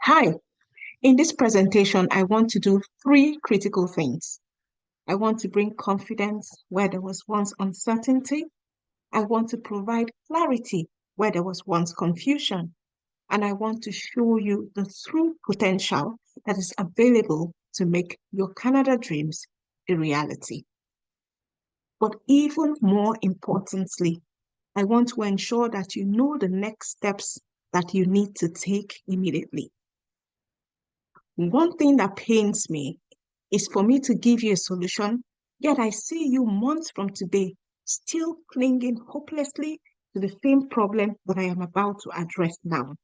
Hi, in this presentation, I want to do three critical things. I want to bring confidence where there was once uncertainty. I want to provide clarity where there was once confusion. And I want to show you the true potential that is available to make your Canada dreams a reality. But even more importantly, I want to ensure that you know the next steps that you need to take immediately. One thing that pains me is for me to give you a solution, yet I see you months from today still clinging hopelessly to the same problem that I am about to address now.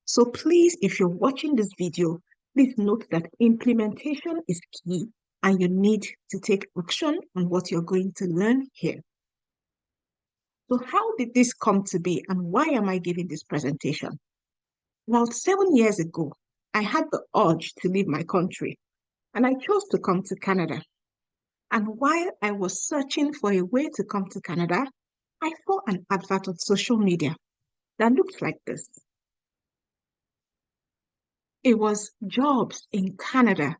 So please, if you're watching this video, please note that implementation is key and you need to take action on what you're going to learn here. So how did this come to be and why am I giving this presentation? About 7 years ago, I had the urge to leave my country and I chose to come to Canada. And while I was searching for a way to come to Canada, I saw an advert on social media that looked like this. It was jobs in Canada,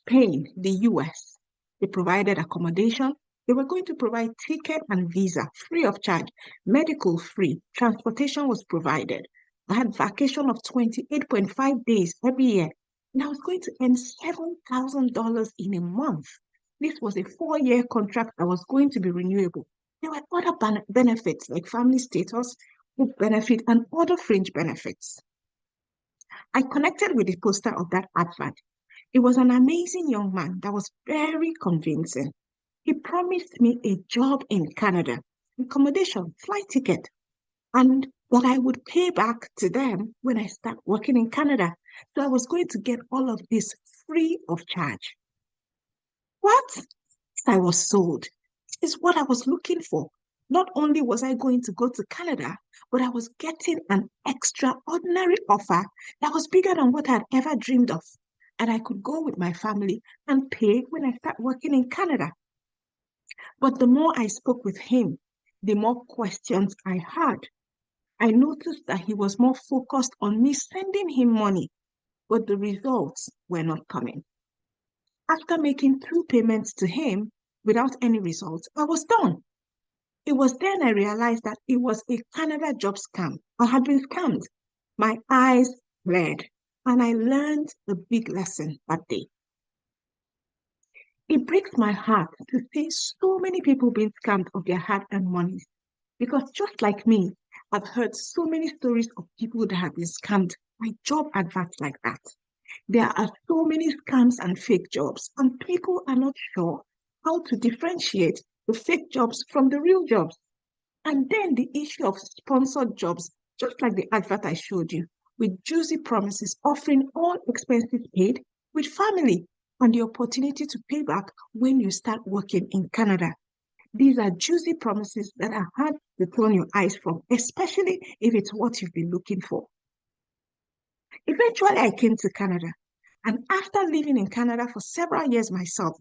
Spain, the US. They provided accommodation. They were going to provide ticket and visa free of charge, medical free, transportation was provided. I had vacation of 28.5 days every year, and I was going to earn $7,000 in a month. This was a 4-year contract that was going to be renewable. There were other benefits like family status, group benefit, and other fringe benefits. I connected with the poster of that advert. It was an amazing young man that was very convincing. He promised me a job in Canada, accommodation, flight ticket, and that I would pay back to them when I start working in Canada. So I was going to get all of this free of charge. What? I was sold. This is what I was looking for. Not only was I going to go to Canada, but I was getting an extraordinary offer that was bigger than what I'd ever dreamed of. And I could go with my family and pay when I start working in Canada. But the more I spoke with him, the more questions I had. I noticed that he was more focused on me sending him money, but the results were not coming. After making 2 payments to him without any results, I was done. It was then I realized that it was a Canada job scam. I had been scammed. My eyes blurred, and I learned a big lesson that day. It breaks my heart to see so many people being scammed of their hard-earned money. Because just like me, I've heard so many stories of people that have been scammed by job adverts like that. There are so many scams and fake jobs, and people are not sure how to differentiate the fake jobs from the real jobs. And then the issue of sponsored jobs, just like the advert I showed you, with juicy promises offering all expenses paid with family and the opportunity to pay back when you start working in Canada. These are juicy promises that are hard to turn your eyes from, especially if it's what you've been looking for. Eventually, I came to Canada, and after living in Canada for several years myself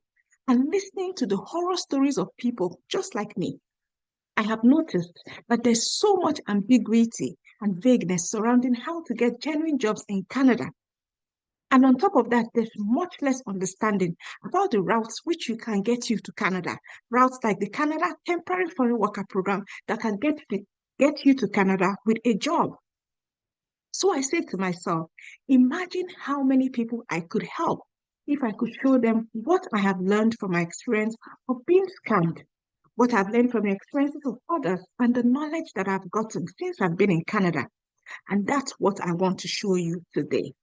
and listening to the horror stories of people just like me, I have noticed that there's so much ambiguity and vagueness surrounding how to get genuine jobs in Canada. And on top of that, there's much less understanding about the routes which you can get you to Canada. Routes like the Canada Temporary Foreign Worker Program that can get you to Canada with a job. So I said to myself, imagine how many people I could help if I could show them what I have learned from my experience of being scammed, what I've learned from the experiences of others, and the knowledge that I've gotten since I've been in Canada. And that's what I want to show you today.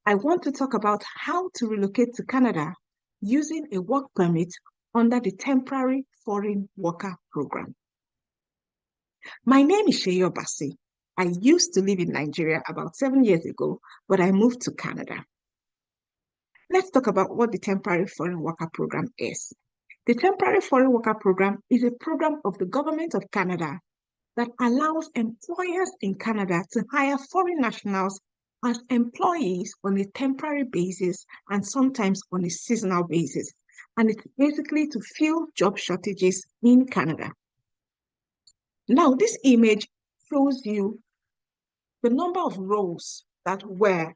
I want to talk about how to relocate to Canada using a work permit under the Temporary Foreign Worker Program. My name is Sheyo Basi. I used to live in Nigeria about 7 years ago, but I moved to Canada. Let's talk about what the Temporary Foreign Worker Program is. The Temporary Foreign Worker Program is a program of the government of Canada that allows employers in Canada to hire foreign nationals as employees on a temporary basis and sometimes on a seasonal basis. And it's basically to fill job shortages in Canada. Now, this image shows you the number of roles that were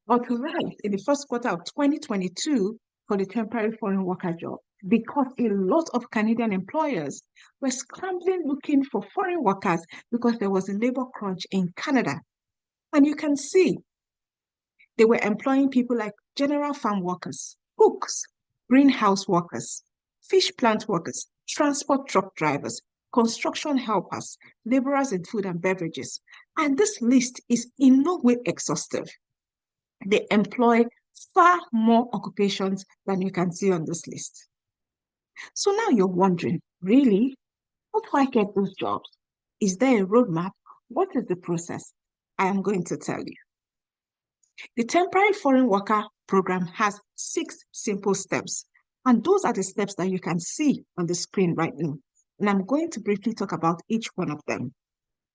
or to rise in the first quarter of 2022 for the temporary foreign worker job, because a lot of Canadian employers were scrambling looking for foreign workers because there was a labor crunch in Canada. And you can see they were employing people like general farm workers, cooks, greenhouse workers, fish plant workers, transport truck drivers, construction helpers, laborers in food and beverages. And this list is in no way exhaustive. They employ far more occupations than you can see on this list. So now you're wondering, really, how do I get those jobs? Is there a roadmap? What is the process? I am going to tell you. The temporary foreign worker program has 6 simple steps, and those are the steps that you can see on the screen right now. And I'm going to briefly talk about each one of them.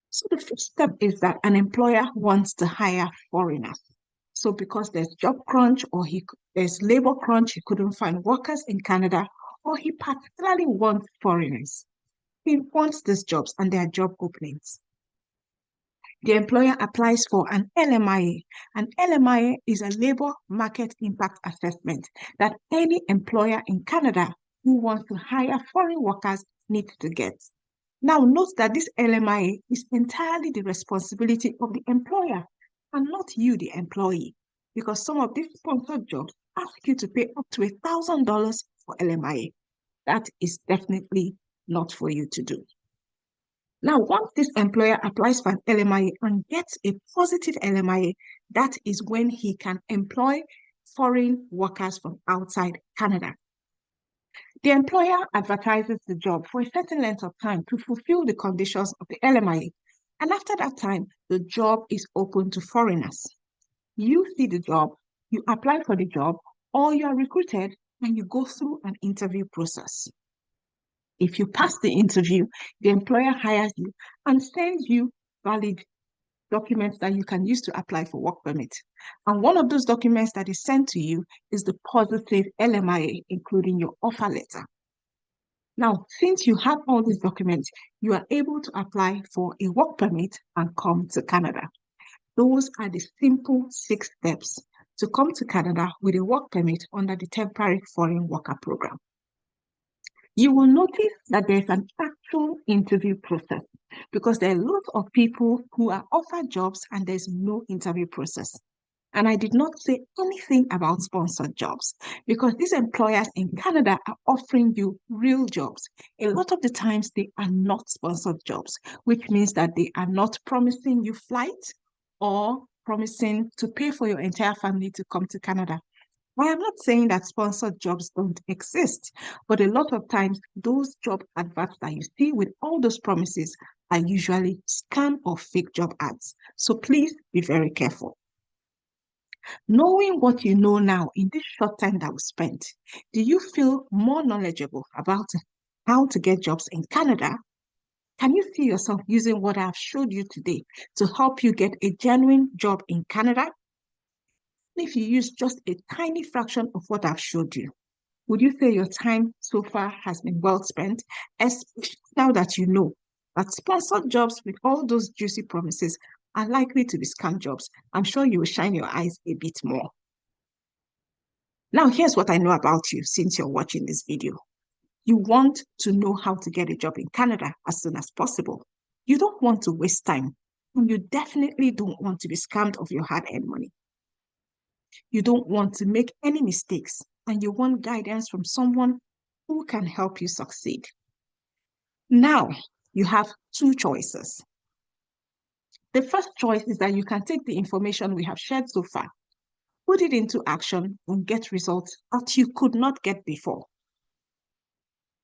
So the first step is that an employer wants to hire foreigners. So because there's job crunch or there's labor crunch, he couldn't find workers in Canada, or he particularly wants foreigners. He wants these jobs and there are job openings. The employer applies for an LMIA. An LMIA is a labor market impact assessment that any employer in Canada who wants to hire foreign workers needs to get. Now, note that this LMIA is entirely the responsibility of the employer and not you, the employee, because some of these sponsored jobs ask you to pay up to $1,000 for LMIA. That is definitely not for you to do. Now, once this employer applies for an LMIA and gets a positive LMIA, that is when he can employ foreign workers from outside Canada. The employer advertises the job for a certain length of time to fulfill the conditions of the LMIA. And after that time, the job is open to foreigners. You see the job, you apply for the job, or you are recruited and you go through an interview process. If you pass the interview, the employer hires you and sends you valid documents that you can use to apply for work permit. And one of those documents that is sent to you is the positive LMIA, including your offer letter. Now, since you have all these documents, you are able to apply for a work permit and come to Canada. Those are the simple 6 steps to come to Canada with a work permit under the temporary foreign worker program. You will notice that there's an actual interview process because there are lots of people who are offered jobs and there's no interview process. And I did not say anything about sponsored jobs because these employers in Canada are offering you real jobs. A lot of the times they are not sponsored jobs, which means that they are not promising you flights or promising to pay for your entire family to come to Canada. I am not saying that sponsored jobs don't exist, but a lot of times those job adverts that you see with all those promises are usually scam or fake job ads. So please be very careful. Knowing what you know now in this short time that we spent, do you feel more knowledgeable about how to get jobs in Canada? Can you see yourself using what I've showed you today to help you get a genuine job in Canada? If you use just a tiny fraction of what I've showed you, would you say your time so far has been well spent, especially now that you know that sponsored jobs with all those juicy promises are likely to be scam jobs? I'm sure you will shine your eyes a bit more. Now, here's what I know about you since you're watching this video. You want to know how to get a job in Canada as soon as possible. You don't want to waste time, and you definitely don't want to be scammed of your hard-earned money. You don't want to make any mistakes, and you want guidance from someone who can help you succeed. Now, you have 2 choices. The first choice is that you can take the information we have shared so far, put it into action, and get results that you could not get before.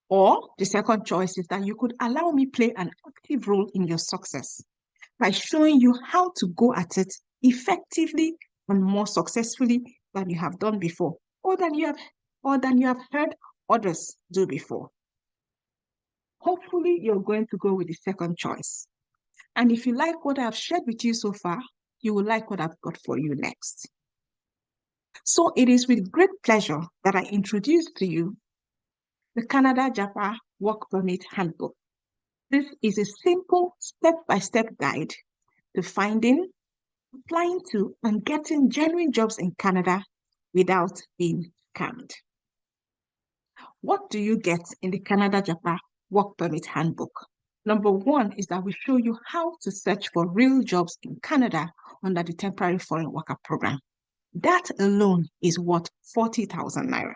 Or the second choice is that you could allow me play an active role in your success by showing you how to go at it effectively and more successfully than you have done before, or than you have heard others do before. Hopefully, you're going to go with the second choice. And if you like what I've shared with you so far, you will like what I've got for you next. So it is with great pleasure that I introduce to you the Canada Japa Work Permit Handbook. This is a simple step-by-step guide to finding, applying to and getting genuine jobs in Canada without being scammed. What do you get in the Canada Japa Work Permit Handbook? Number one is that we show you how to search for real jobs in Canada under the Temporary Foreign Worker Program. That alone is worth 40,000 naira.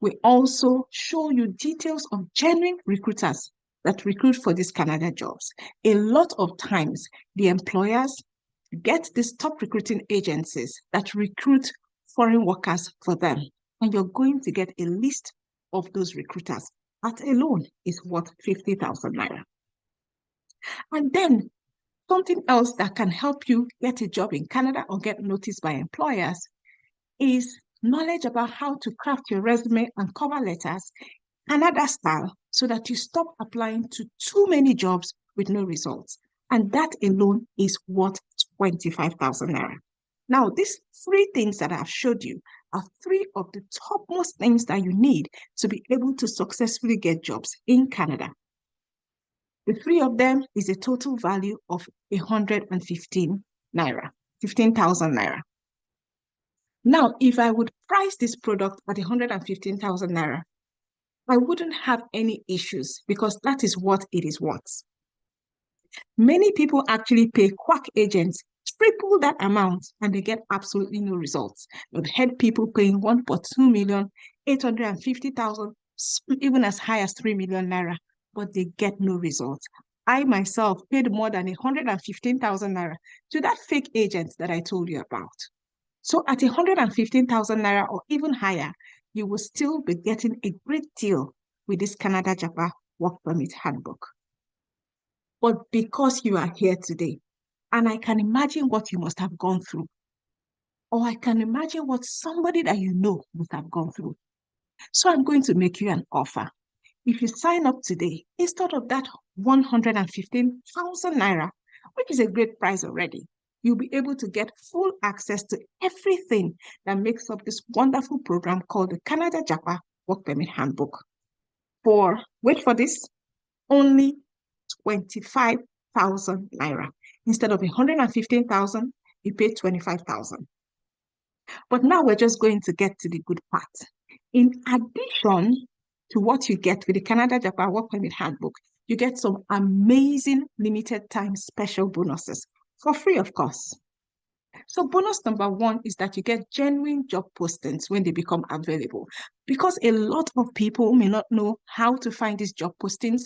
We also show you details of genuine recruiters that recruit for these Canada jobs. A lot of times, the employers get these top recruiting agencies that recruit foreign workers for them. And you're going to get a list of those recruiters. That alone is worth 50,000 naira. And then something else that can help you get a job in Canada or get noticed by employers is knowledge about how to craft your resume and cover letters Canada style so that you stop applying to too many jobs with no results. And that alone is worth 25,000 naira. Now, these three things that I've showed you are three of the topmost things that you need to be able to successfully get jobs in Canada. The three of them is a total value of 115 naira, 15,000 naira. Now, if I would price this product at 115,000 naira, I wouldn't have any issues because that is what it is worth. Many people actually pay quack agents triple that amount and they get absolutely no results. I've had people paying 1.2 million, 850,000, even as high as 3 million naira, but they get no results. I myself paid more than 115,000 naira to that fake agent that I told you about. So at 115,000 naira or even higher, you will still be getting a great deal with this Canada Japa Work Permit Handbook. But because you are here today, and I can imagine what you must have gone through, or I can imagine what somebody that you know must have gone through. So I'm going to make you an offer. If you sign up today, instead of that 115,000 naira, which is a great price already, you'll be able to get full access to everything that makes up this wonderful program called the Canada Japa Work Permit Handbook. Wait for this, only 25,000 naira. Instead of 115,000, you pay 25,000. But now we're just going to get to the good part. In addition to what you get with the Canada Japan Work Permit Handbook, you get some amazing limited time special bonuses for free, of course. So bonus number one is that you get genuine job postings when they become available, because a lot of people may not know how to find these job postings.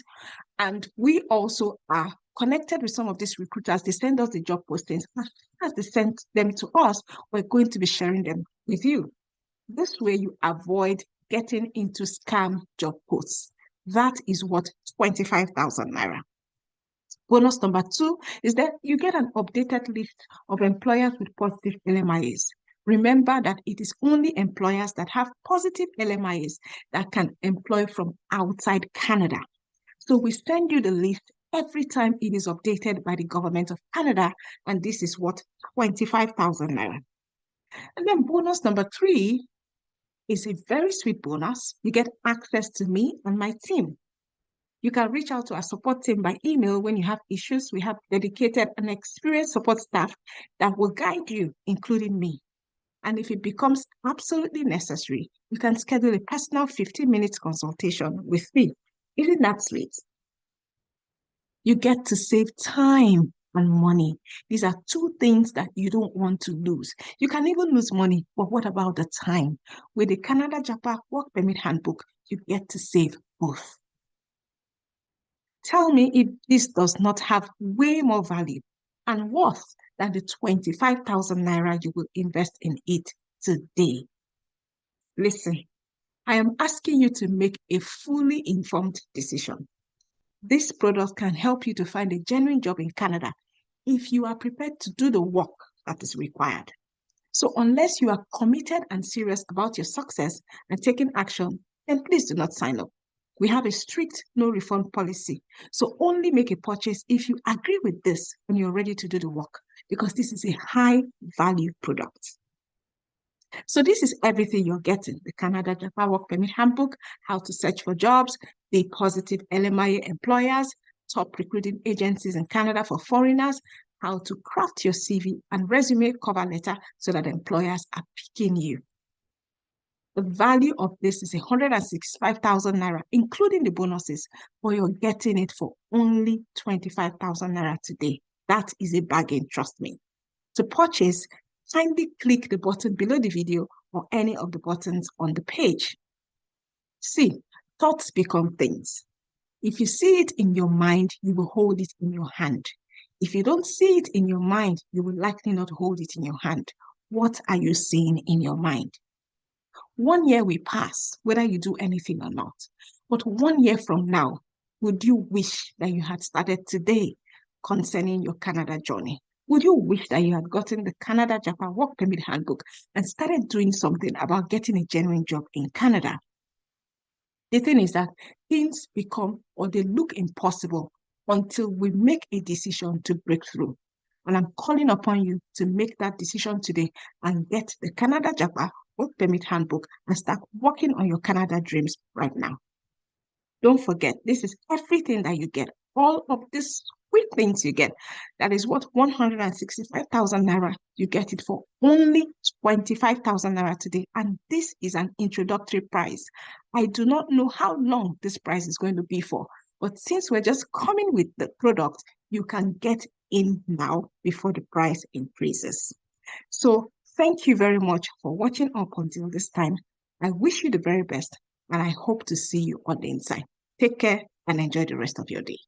And we also are connected with some of these recruiters. They send us the job postings. As they send them to us, we're going to be sharing them with you. This way you avoid getting into scam job posts. That is what 25,000 naira. Bonus number two is that you get an updated list of employers with positive LMIAs. Remember that it is only employers that have positive LMIAs that can employ from outside Canada. So we send you the list every time it is updated by the government of Canada, and this is what 25,000 naira. And then bonus number three is a very sweet bonus. You get access to me and my team. You can reach out to our support team by email when you have issues. We have dedicated and experienced support staff that will guide you, including me. And if it becomes absolutely necessary, you can schedule a personal 15-minute consultation with me. Isn't that sweet? You get to save time and money. These are two things that you don't want to lose. You can even lose money, but what about the time? With the Canada Japa Work Permit Handbook, you get to save both. Tell me if this does not have way more value and worth than the 25,000 naira you will invest in it today. Listen, I am asking you to make a fully informed decision. This product can help you to find a genuine job in Canada if you are prepared to do the work that is required. So unless you are committed and serious about your success and taking action, then please do not sign up. We have a strict no refund policy. So only make a purchase if you agree with this and you're ready to do the work, because this is a high value product. So this is everything you're getting: the Canada Japan Work Permit Handbook, how to search for jobs, the positive LMIA employers, top recruiting agencies in Canada for foreigners, how to craft your CV and resume cover letter so that employers are picking you. The value of this is 165,000 naira, including the bonuses, but you're getting it for only 25,000 naira today. That is a bargain, trust me. To purchase, kindly click the button below the video or any of the buttons on the page. See, thoughts become things. If you see it in your mind, you will hold it in your hand. If you don't see it in your mind, you will likely not hold it in your hand. What are you seeing in your mind? 1 year will pass, whether you do anything or not. But 1 year from now, would you wish that you had started today concerning your Canada journey? Would you wish that you had gotten the Canada Japa Work Permit Handbook and started doing something about getting a genuine job in Canada? The thing is that things become or they look impossible until we make a decision to break through. And I'm calling upon you to make that decision today and get the Canada Japa Work Permit Handbook and start working on your Canada dreams right now. Don't forget, this is everything that you get. All of these sweet things you get. That is what 165,000 naira. You get it for only 25,000 naira today. And this is an introductory price. I do not know how long this price is going to be for. But since we're just coming with the product, you can get in now before the price increases. So thank you very much for watching up until this time. I wish you the very best, and I hope to see you on the inside. Take care and enjoy the rest of your day.